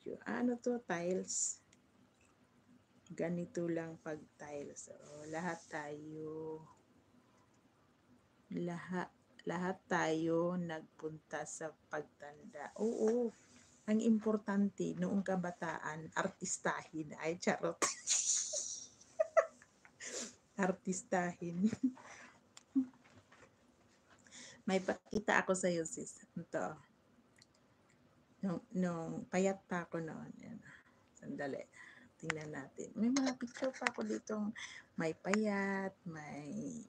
video. Ano to? Tiles. Ganito lang pag tiles. So, lahat tayo nagpunta sa pagtanda. Oo. Ang importante noong kabataan, artistahin. Ay, charot. Artistahin. May pakita ako sa iyo, sis. Ito. Nung payat pa ako noon. Yan. Sandali. Tingnan natin. May mga picture pa ako dito. May payat, may...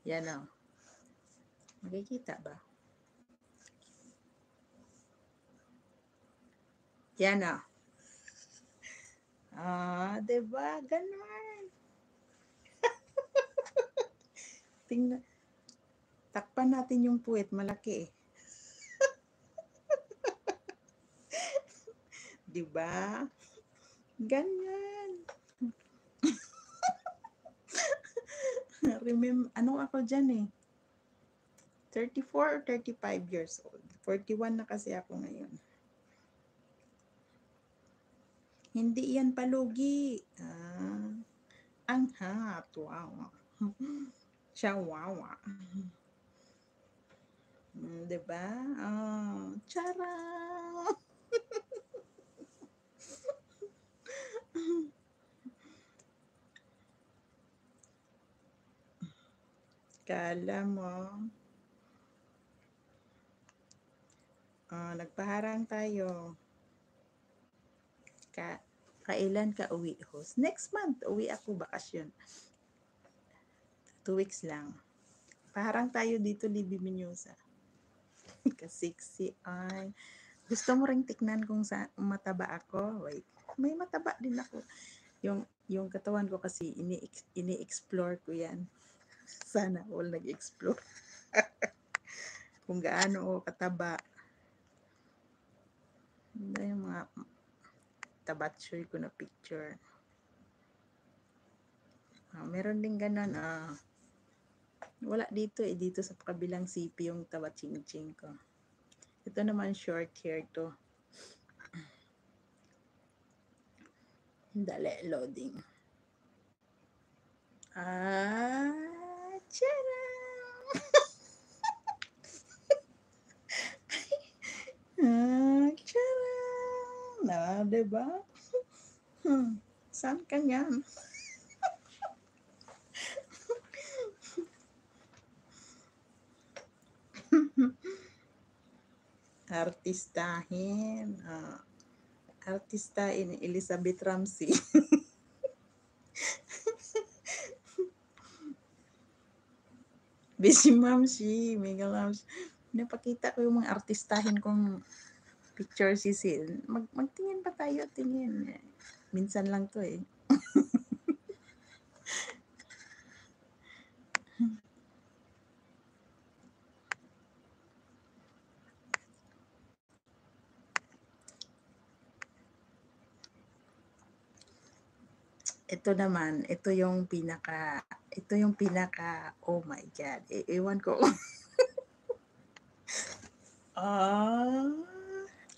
Yan o. Makikita ba? Yan o. Diba? Ganun. Tingnan. Takpan natin yung puwet. Malaki eh. Diba? Ganyan. Ano ako dyan eh? 34 or 35 years old. 41 na kasi ako ngayon. Hindi yan palugi. Ang hot. Wow. Chihuahua. Diba? Chara! Kala mo. Nagpaharang tayo. Kailan ka uwi, host? Next month, uwi ako, bakasyon. 2 weeks lang. Paharang tayo dito, Libby Menyosa. Kasiksi ay. Gusto mo ring tiknan kung mataba ako? Wait, may mataba din ako. Yung katawan ko kasi ini-explore ko yan. Sana all nag-explore. Kung gaano ako kataba. Hindi yung mga tabatsoy ko na picture. Meron din ganun. Wala dito eh. Dito sa kabilang sipi yung tabat-ching-ching ko. Ito naman short hair to. Dali, loading. Tiyara! Tiyara! Diba? Saan ka niyan? Artistahin. Artistahin Elizabeth Ramsey. Busy Mamsi, Mega Mamsi. Napakita ko yung mga artistahin kong picture, Sisil. Magtingin pa tayo, tingin. Minsan lang to eh. Ito naman, ito yung pinaka, oh my God, ewan ko.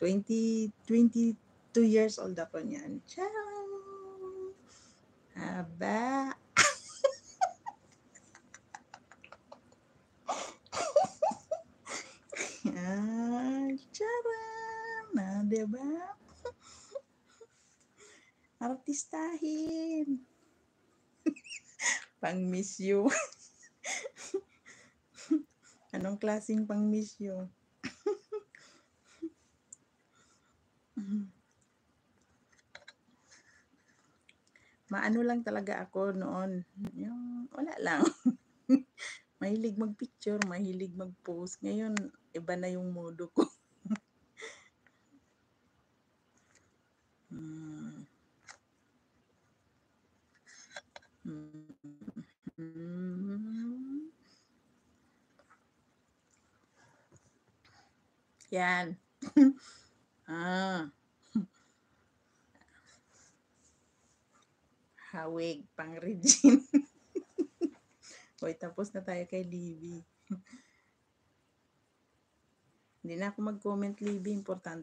22 years old ako niyan. Ciao! Aba! Charan! Diba? Artistahin! Pang miss you. Anong klaseng pang miss you? Maano lang talaga ako noon. Yung wala lang. Mahilig mag-picture, mahilig mag-post. Ngayon, iba na yung modo ko. Yan. Hawig, pang Regine. Hoy, tapos na tayo kay Libby. Hindi na ako mag-comment, Libby. Importante